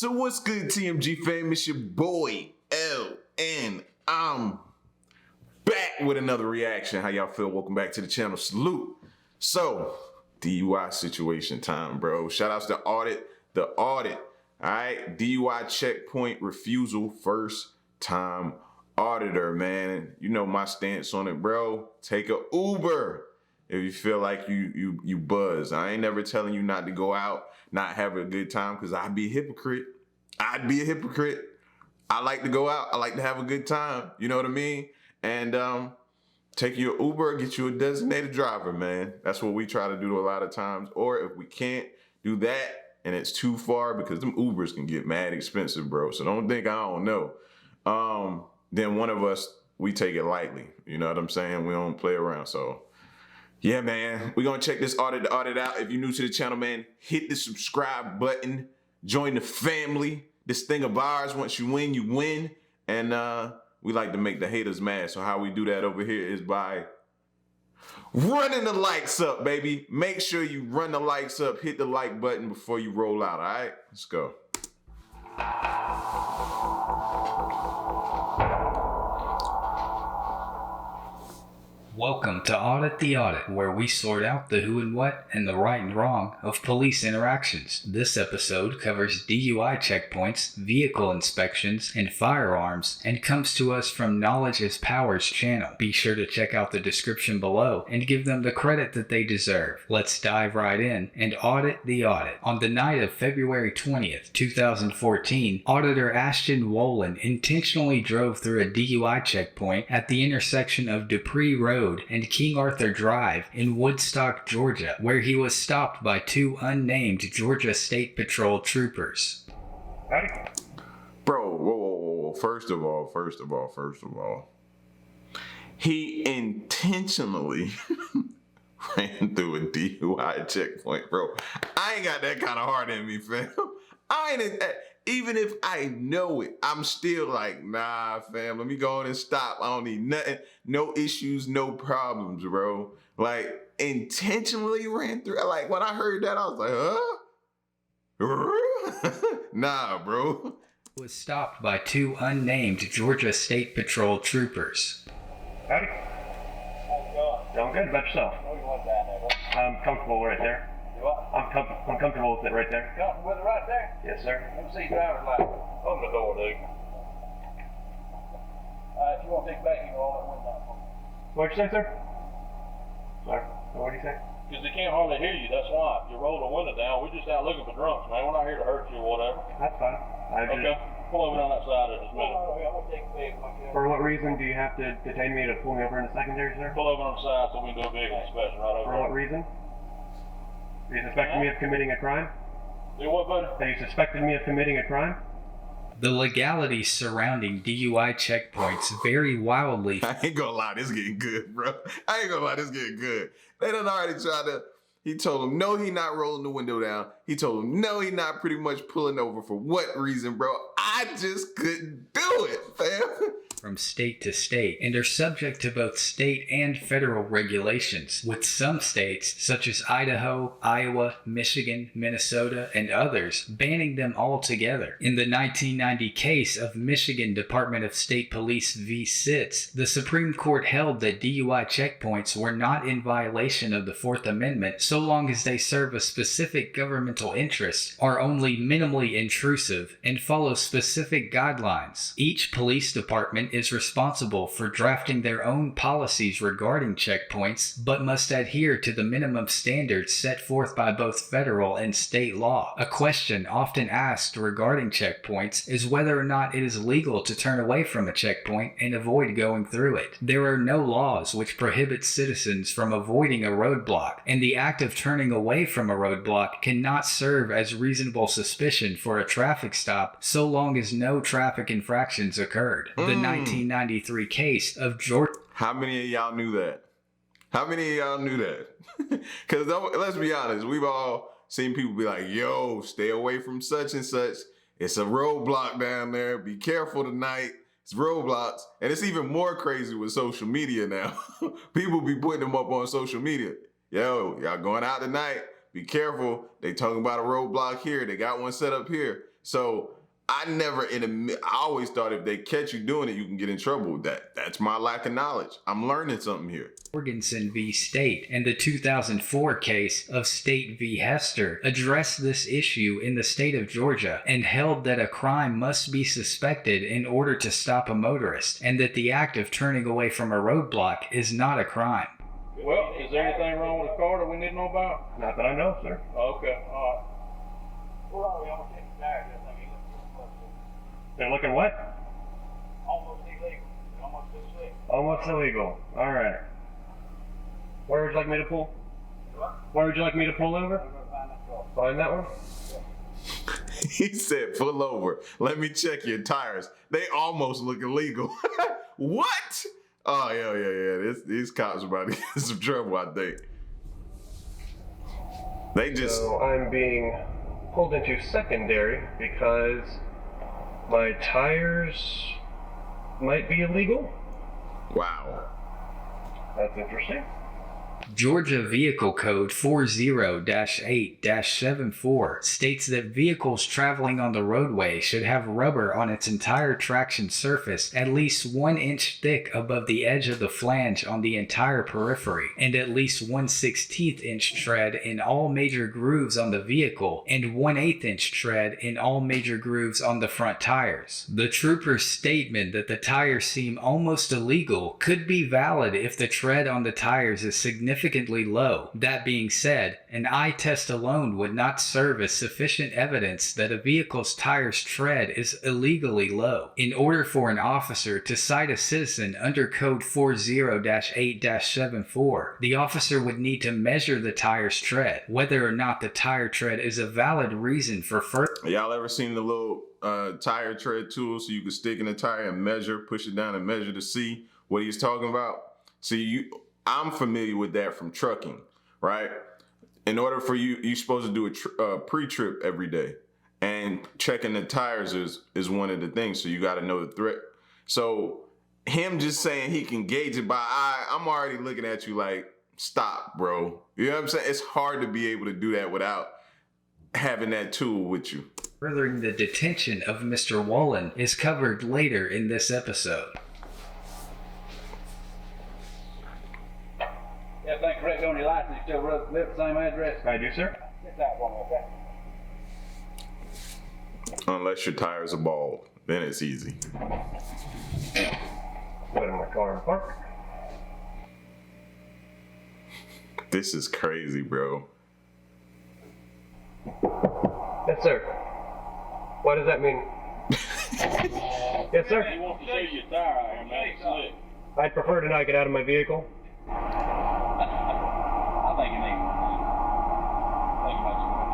So what's good, TMG fam? It's your boy L, and I'm back with another reaction. How y'all feel? Welcome back to the channel. Salute. So DUI situation time, bro. Shout outs to the audit. All right, DUI checkpoint refusal, first time auditor, man. You know my stance on it, bro. Take a Uber if you feel like you buzz. I ain't never telling you not to go out, not have a good time, because I'd be a hypocrite. I'd be a hypocrite. I like to go out. I like to have a good time. You know what I mean? And take your Uber, get you a designated driver, man. That's what we try to do a lot of times. Or if we can't do that and it's too far, because them Ubers can get mad expensive, bro. So don't think I don't know. Then one of us, we take it lightly. You know what I'm saying? We don't play around. So yeah, man, we're going to check this audit out. If you're new to the channel, man, hit the subscribe button. Join the family. This thing of ours, once you win, you win. And we like to make the haters mad. So how we do that over here is by running the likes up, baby. Make sure you run the likes up. Hit the like button before you roll out, all right? Let's go. Welcome to Audit the Audit, where we sort out the who and what and the right and wrong of police interactions. This episode covers DUI checkpoints, vehicle inspections, and firearms, and comes to us from Knowledge is Power's channel. Be sure to check out the description below and give them the credit that they deserve. Let's dive right in and audit the audit. On the night of February 20th, 2014, Auditor Ashton Wolin intentionally drove through a DUI checkpoint at the intersection of Dupree Road and King Arthur Drive in Woodstock, Georgia, where he was stopped by two unnamed Georgia State Patrol troopers. Bro, whoa. First of all, he intentionally ran through a DUI checkpoint, bro. I ain't got that kind of heart in me, fam. Even if I know it, I'm still like, nah, fam, let me go on and stop. I don't need nothing, no issues, no problems, bro. Like, intentionally ran through. Like, when I heard that, I was like, huh? Nah, bro. Was stopped by two unnamed Georgia State Patrol troopers. Howdy. How's it going? Doing good. About yourself? What do you want down there? I'm comfortable right there. What? I'm comfortable with it right there. Comfortable with it right there? Yes, sir. Let me see your driver's license. Open the door, dude. If you want to take it back, you can roll that window down. What'd you say, sir? Sorry. What did you say? Because they can't hardly hear you, that's why. You roll the window down, we're just out looking for drunks, man. We're not here to hurt you or whatever. That's fine. Okay. Pull over on that side at this minute. For what reason do you have to detain me to pull me over in the secondary, sir? Pull over on the side so we can do a vehicle inspection right over For what there. reason? Are you suspecting me of committing a crime? Do what, buddy? Are you suspecting me of committing a crime? The legalities surrounding DUI checkpoints vary wildly. I ain't gonna lie, this getting good, bro. I ain't gonna lie, this getting good. They done already tried to, he told him, no, he not rolling the window down. He told him, no, he not pretty much pulling over. For what reason, bro? I just couldn't do it, fam. From state to state and are subject to both state and federal regulations, with some states, such as Idaho, Iowa, Michigan, Minnesota, and others, banning them altogether. In the 1990 case of Michigan Department of State Police v. Sitz, the Supreme Court held that DUI checkpoints were not in violation of the Fourth Amendment so long as they serve a specific governmental interest, are only minimally intrusive, and follow specific guidelines. Each police department is responsible for drafting their own policies regarding checkpoints, but must adhere to the minimum standards set forth by both federal and state law. A question often asked regarding checkpoints is whether or not it is legal to turn away from a checkpoint and avoid going through it. There are no laws which prohibit citizens from avoiding a roadblock, and the act of turning away from a roadblock cannot serve as reasonable suspicion for a traffic stop so long as no traffic infractions occurred. The 1993 case of George. How many of y'all knew that? How many of y'all knew that? Because let's be honest, we've all seen people be like, yo, stay away from such and such. It's a roadblock down there. Be careful tonight. It's roadblocks. And it's even more crazy with social media now. People be putting them up on social media. Yo, y'all going out tonight? Be careful. They talking about a roadblock here. They got one set up here. So I always thought if they catch you doing it, you can get in trouble with that. That's my lack of knowledge. I'm learning something here. Jorgensen v. State and the 2004 case of State v. Hester addressed this issue in the state of Georgia and held that a crime must be suspected in order to stop a motorist, and that the act of turning away from a roadblock is not a crime. Well, is there anything wrong with the car that we need to know about? Not that I know, sir. Okay, all They're looking what? right. Almost illegal. Almost too slick. Almost illegal. All right. Where would you like me to pull? Where would you like me to pull over? Find that one? He said, pull over. Let me check your tires. They almost look illegal. What? Oh, yeah. These cops are about to get in some trouble, I think. They just... So I'm being pulled into secondary because my tires might be illegal. Wow. That's interesting. Georgia Vehicle Code 40-8-74 states that vehicles traveling on the roadway should have rubber on its entire traction surface at least 1 inch thick above the edge of the flange on the entire periphery, and at least 1/16 inch tread in all major grooves on the vehicle, and 1/8 inch tread in all major grooves on the front tires. The trooper's statement that the tires seem almost illegal could be valid if the tread on the tires is significantly low. That being said, an eye test alone would not serve as sufficient evidence that a vehicle's tires tread is illegally low. In order for an officer to cite a citizen under Code 40-8-74, the officer would need to measure the tire's tread. Whether or not the tire tread is a valid reason for further... Y'all ever seen the little tire tread tool so you can stick in the tire and measure, push it down and measure to see what he's talking about? See, I'm familiar with that from trucking, right? In order for you're supposed to do a pre-trip every day, and checking the tires is one of the things. So you got to know the threat. So him just saying he can gauge it by eye, I'm already looking at you like, stop, bro. You know what I'm saying? It's hard to be able to do that without having that tool with you. Furthering the detention of Mr. Wolin is covered later in this episode. Everything correct on your license, you still live at the same address? I do, sir. Get that one, okay? Unless your tires are bald, then it's easy. Put it in my car and park. This is crazy, bro. Yes, sir. What does that mean? Yes, sir. He wants to see your tire out here, man. It's slick. I'd prefer to not get out of my vehicle. I think you need one. I think you might just want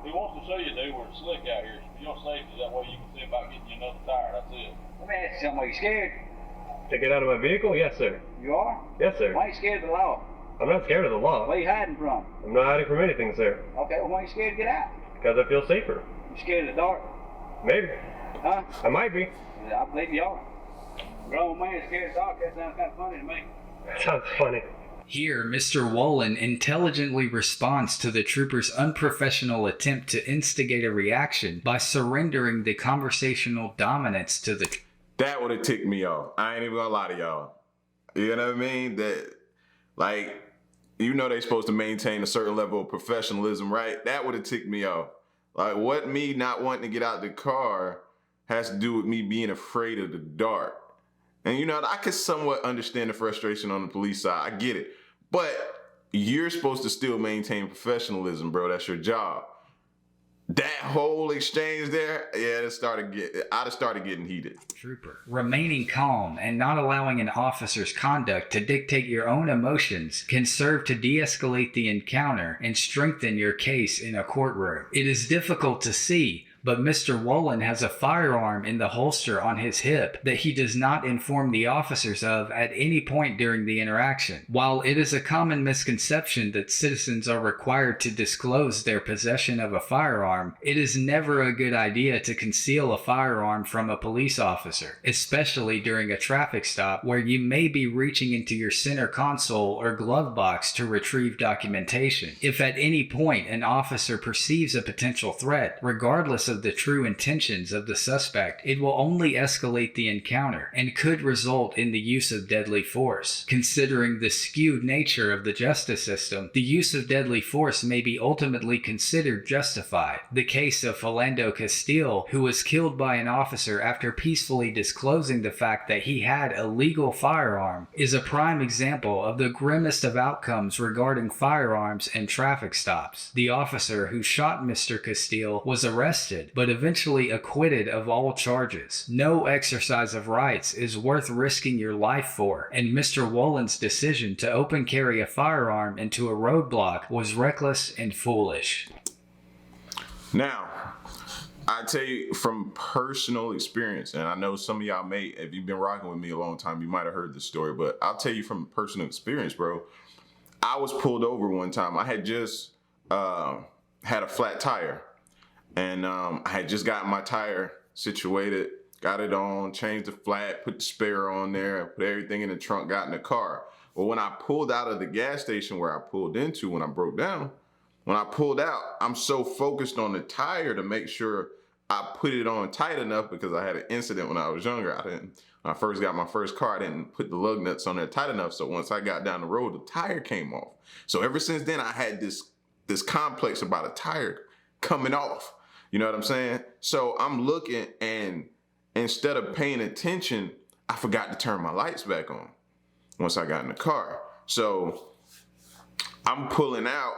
to. He wants to show you, dude, where it's slick out here. For your safety, that way you can see about getting you another tire. That's it. Let me ask you something. Are you scared? To get out of my vehicle? Yes, sir. You are? Yes, sir. Why are you scared of the law? I'm not scared of the law. Where are you hiding from? I'm not hiding from anything, sir. Okay, well, why are you scared to get out? Because I feel safer. You scared of the dark? Maybe. Huh? I might be. Yeah, I believe you are. Grown man scared of the dark, that sounds kind of funny to me. That sounds funny. Here, Mr. Wolin intelligently responds to the trooper's unprofessional attempt to instigate a reaction by surrendering the conversational dominance to the... That would have ticked me off. I ain't even gonna lie to y'all. You know what I mean? That, like, you know they're supposed to maintain a certain level of professionalism, right? That would have ticked me off. Like, what me not wanting to get out the car has to do with me being afraid of the dark. And, you know, I could somewhat understand the frustration on the police side. I get it. But you're supposed to still maintain professionalism, bro. That's your job. That whole exchange there, yeah, I'd have started getting heated. Trooper. Remaining calm and not allowing an officer's conduct to dictate your own emotions can serve to de-escalate the encounter and strengthen your case in a courtroom. It is difficult to see, but Mr. Wolin has a firearm in the holster on his hip that he does not inform the officers of at any point during the interaction. While it is a common misconception that citizens are required to disclose their possession of a firearm, it is never a good idea to conceal a firearm from a police officer, especially during a traffic stop where you may be reaching into your center console or glove box to retrieve documentation. If at any point an officer perceives a potential threat, regardless of the true intentions of the suspect, it will only escalate the encounter and could result in the use of deadly force. Considering the skewed nature of the justice system, the use of deadly force may be ultimately considered justified. The case of Philando Castile, who was killed by an officer after peacefully disclosing the fact that he had a legal firearm, is a prime example of the grimmest of outcomes regarding firearms and traffic stops. The officer who shot Mr. Castile was arrested, but eventually acquitted of all charges. No exercise of rights is worth risking your life for, and Mr. Wollen's decision to open carry a firearm into a roadblock was reckless and foolish. Now, I tell you from personal experience, and I know some of y'all may, if you've been rocking with me a long time, you might have heard this story, but I'll tell you from personal experience, bro. I was pulled over one time. I had just had a flat tire, and I had just gotten my tire situated, got it on, changed the flat, put the spare on there, put everything in the trunk, got in the car. Well, when I pulled out of the gas station where I pulled into when I broke down, when I pulled out, I'm so focused on the tire to make sure I put it on tight enough, because I had an incident when I was younger. When I first got my first car, I didn't put the lug nuts on there tight enough. So once I got down the road, the tire came off. So ever since then, I had this complex about a tire coming off. You know what I'm saying? So I'm looking, and instead of paying attention, I forgot to turn my lights back on once I got in the car. So I'm pulling out,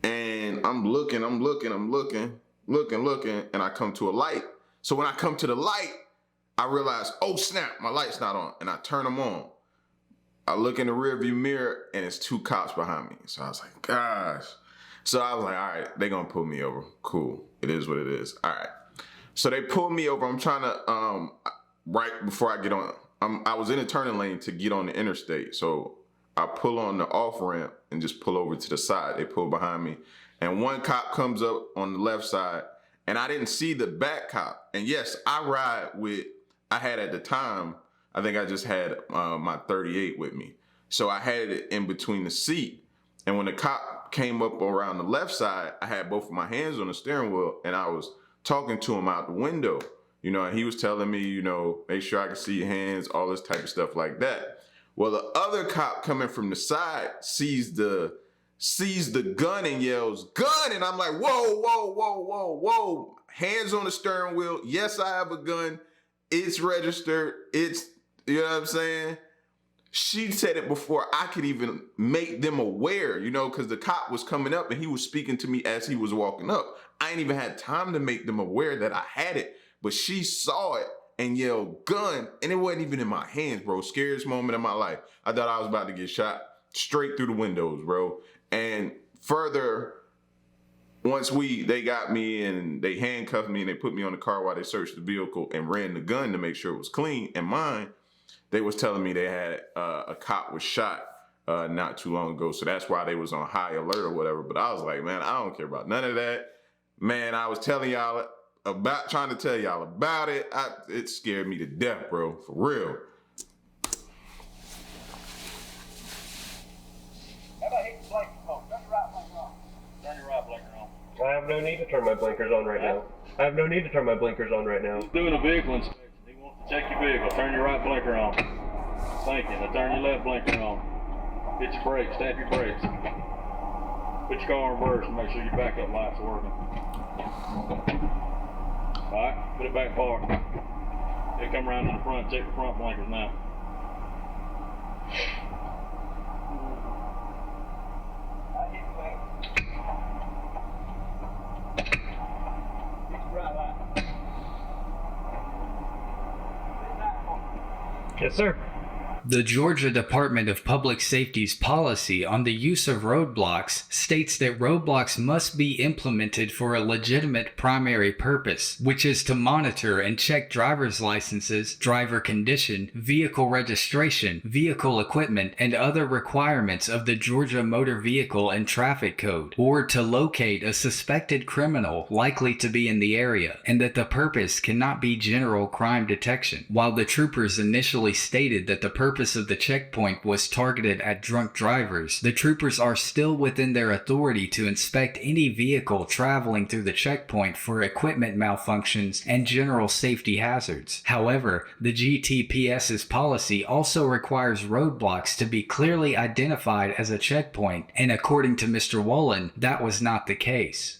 and I'm looking, and I come to a light. So when I come to the light, I realize, oh snap, my light's not on, and I turn them on. I look in the rearview mirror, and it's 2 cops behind me. So I was like, gosh. So I was like, all right, they're gonna pull me over. Cool, it is what it is. All right. So they pulled me over. I'm trying to, right before I get on, I was in a turning lane to get on the interstate. So I pull on the off ramp and just pull over to the side. They pull behind me. And one cop comes up on the left side, and I didn't see the back cop. And yes, I had at the time, I think I just had my 38 with me. So I had it in between the seat. And when the cop came up around the left side, I had both of my hands on the steering wheel, and I was talking to him out the window. You know, and he was telling me, you know, make sure I can see your hands, all this type of stuff like that. Well, the other cop coming from the side sees the gun and yells, gun! And I'm like, whoa. Hands on the steering wheel. Yes, I have a gun. It's registered. It's, you know what I'm saying? She said it before I could even make them aware, you know, because the cop was coming up and he was speaking to me as he was walking up. I ain't even had time to make them aware that I had it, but she saw it and yelled gun, and it wasn't even in my hands, bro. Scariest moment of my life. I thought I was about to get shot straight through the windows, bro. And further, once they got me and they handcuffed me and they put me on the car while they searched the vehicle and ran the gun to make sure it was clean and mine, they was telling me they had a cop was shot not too long ago. So that's why they was on high alert or whatever. But I was like, man, I don't care about none of that. Man, I was trying to tell y'all about it. It scared me to death, bro, for real. How about hit the blinker on? Turn your right blinker on. Turn your right blinker on. I have no need to turn my blinkers on right now. He's doing a vehicle inspection. He wants to check your vehicle. Turn your right blinker on. Thank you. Now turn your left blinker on. Hit your brakes. Tap your brakes. Put your car in reverse and make sure your backup lights are working. Alright, put it back parked. They come around to the front, check the front blinkers now. I hit the blinker. Hit the right light. Yes, sir. The Georgia Department of Public Safety's policy on the use of roadblocks states that roadblocks must be implemented for a legitimate primary purpose, which is to monitor and check driver's licenses, driver condition, vehicle registration, vehicle equipment, and other requirements of the Georgia Motor Vehicle and Traffic Code, or to locate a suspected criminal likely to be in the area, and that the purpose cannot be general crime detection. While the troopers initially stated that the purpose purpose of the checkpoint was targeted at drunk drivers, the troopers are still within their authority to inspect any vehicle traveling through the checkpoint for equipment malfunctions and general safety hazards. However, the GTPS's policy also requires roadblocks to be clearly identified as a checkpoint, and according to Mr. Wollen, that was not the case.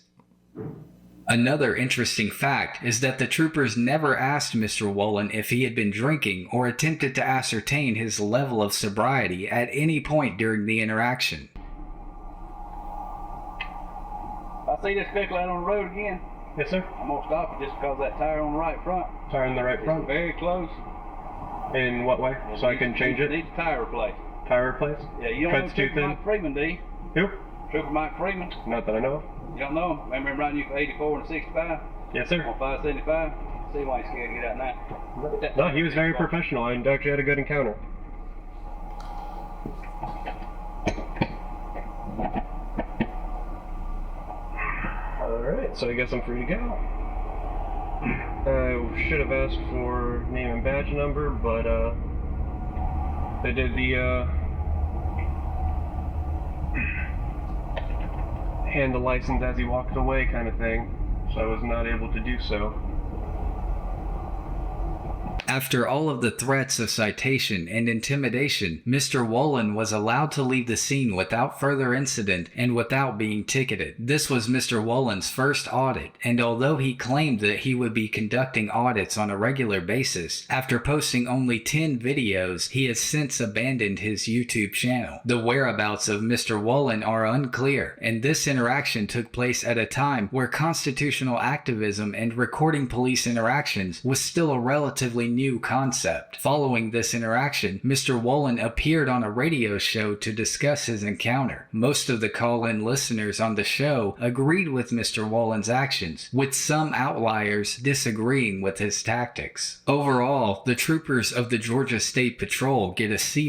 Another interesting fact is that the troopers never asked Mr. Wollen if he had been drinking or attempted to ascertain his level of sobriety at any point during the interaction. If I see this vehicle out on the road again, Yes, sir. I'm gonna stop it just because that tire on the right front. Tire in the right It's front. very close. In what way? So I can change it? Needs a tire replaced. Tire replace? Yeah, you don't know Tread's too Trooper thin? Mike Freeman, do you? Who? Trooper Mike Freeman. Not that I know of. You don't know him? Remember him riding you for 84 and 65 Yes, sir. on 575? See why he's scared to get out now. No, he was very professional. I actually had a good encounter. Alright, so I guess I'm free to go. I should have asked for name and badge number, but they did the hand the license as he walked away kind of thing, so I was not able to do so. After all of the threats of citation and intimidation, Mr. Wollen was allowed to leave the scene without further incident and without being ticketed. This was Mr. Wollen's first audit, and although he claimed that he would be conducting audits on a regular basis, after posting only 10 videos, he has since abandoned his YouTube channel. The whereabouts of Mr. Wollen are unclear, and this interaction took place at a time where constitutional activism and recording police interactions was still a relatively new concept. Following this interaction, Mr. Wollen appeared on a radio show to discuss his encounter. Most of the call-in listeners on the show agreed with Mr. Wollen's actions, with some outliers disagreeing with his tactics. Overall, the troopers of the Georgia State Patrol get a C-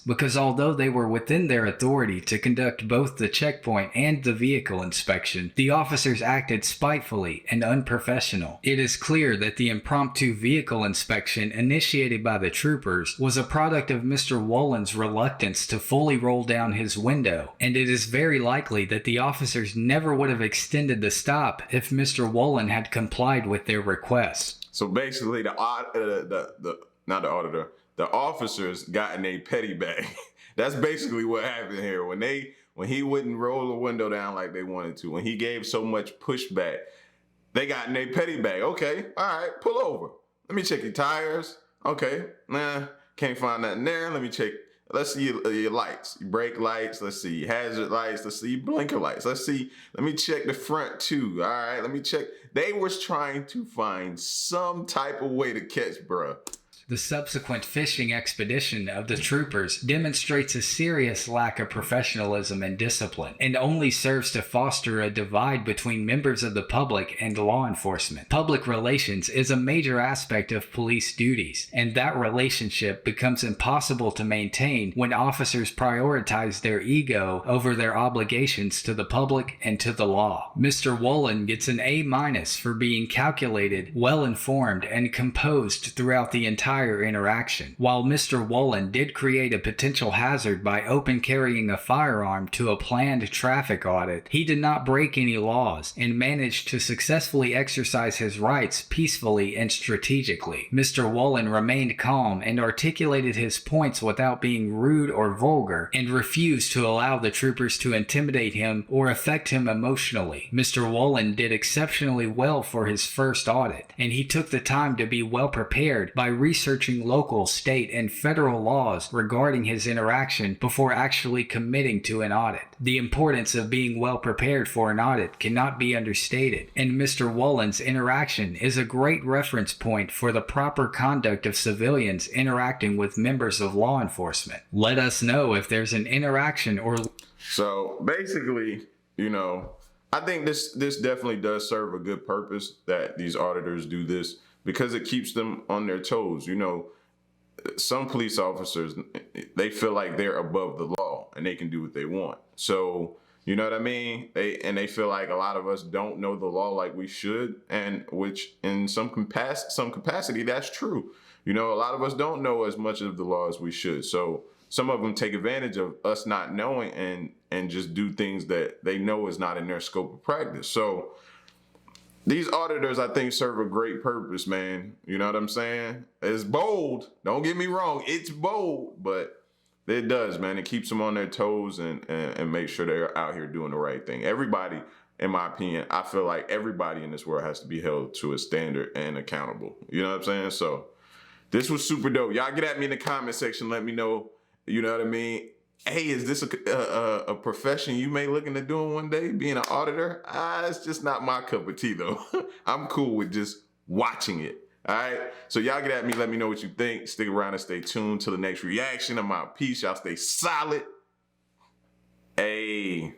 because although they were within their authority to conduct both the checkpoint and the vehicle inspection, the officers acted spitefully and unprofessional. It is clear that the impromptu vehicle inspection initiated by the troopers was a product of Mr. Wollen's reluctance to fully roll down his window, and it is very likely that the officers never would have extended the stop if Mr. Wollen had complied with their request. So basically, the officers got in a petty bag. That's basically what happened here. When he wouldn't roll the window down like they wanted to, when he gave so much pushback, they got in a petty bag. Okay, all right, pull over. Let me check your tires. Okay, nah, can't find nothing there. Let me check. Let's see your lights, your brake lights. Let's see your hazard lights. Let's see your blinker lights. Let me check the front too. All right, let me check. They was trying to find some type of way to catch bruh. The subsequent fishing expedition of the troopers demonstrates a serious lack of professionalism and discipline, and only serves to foster a divide between members of the public and law enforcement. Public relations is a major aspect of police duties, and that relationship becomes impossible to maintain when officers prioritize their ego over their obligations to the public and to the law. Mr. Wollen gets an A- for being calculated, well-informed, and composed throughout the entire interaction. While Mr. Wollen did create a potential hazard by open carrying a firearm to a planned traffic audit, he did not break any laws and managed to successfully exercise his rights peacefully and strategically. Mr. Wollen remained calm and articulated his points without being rude or vulgar, and refused to allow the troopers to intimidate him or affect him emotionally. Mr. Wollen did exceptionally well for his first audit, and he took the time to be well prepared by researching local, state, and federal laws regarding his interaction before actually committing to an audit. The importance of being well prepared for an audit cannot be understated, and Mr. Wollen's interaction is a great reference point for the proper conduct of civilians interacting with members of law enforcement. Let us know if there's an interaction or... So basically, I think this definitely does serve a good purpose that these auditors do this, because it keeps them on their toes. Some police officers, they feel like they're above the law and they can do what they want. So, you know what I mean? They feel like a lot of us don't know the law like we should, and which in some capacity that's true. You know, a lot of us don't know as much of the law as we should. So some of them take advantage of us not knowing and just do things that they know is not in their scope of practice. So these auditors, I think, serve a great purpose, man. You know what I'm saying? It's bold. Don't get me wrong. It's bold, but it does, man. It keeps them on their toes and make sure they're out here doing the right thing. Everybody, in my opinion, I feel like everybody in this world has to be held to a standard and accountable. You know what I'm saying? So this was super dope. Y'all get at me in the comment section. Let me know, you know what I mean? Hey, is this a profession you may look into doing one day, being an auditor? It's just not my cup of tea, though. I'm cool with just watching it. All right? So y'all get at me. Let me know what you think. Stick around and stay tuned till the next reaction. I'm out. Peace. Y'all stay solid. Hey.